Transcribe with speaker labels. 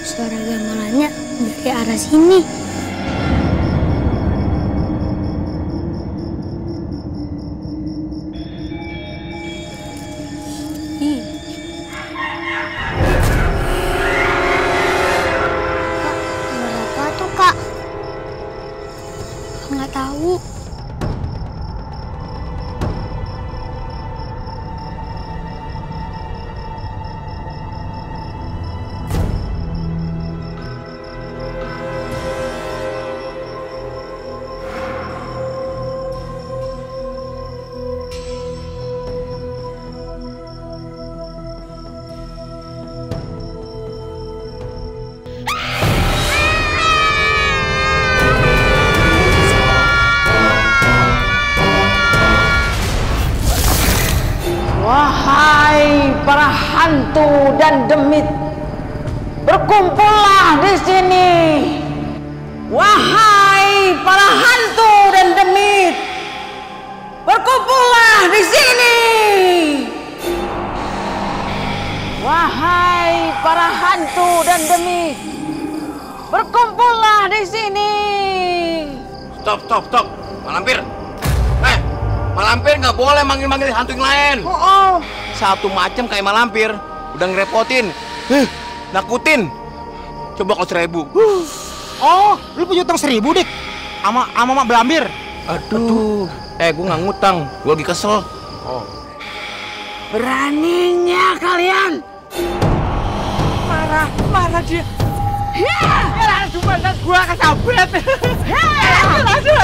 Speaker 1: Suara gamelannya dari arah sini. Berapa tuh, Kak? Nggak tahu.
Speaker 2: Wahai para hantu dan demit, berkumpullah di sini. Wahai para hantu dan demit, berkumpullah di sini. Wahai para hantu dan demit, berkumpullah di sini.
Speaker 3: Stop. Malampir. Malampir nggak boleh manggil-manggil hantu yang lain. Satu macam kayak malampir, udah ngerepotin, nakutin. Coba kalau 1000.
Speaker 4: Oh, lu punya utang 1000, Dik? Sama Mak Belambir?
Speaker 3: Aduh. Gue nggak ngutang, gue lagi kesel.
Speaker 2: Beraninya kalian.
Speaker 4: Mana dia? Ya langsung masa gua kesabret. Ya langsung.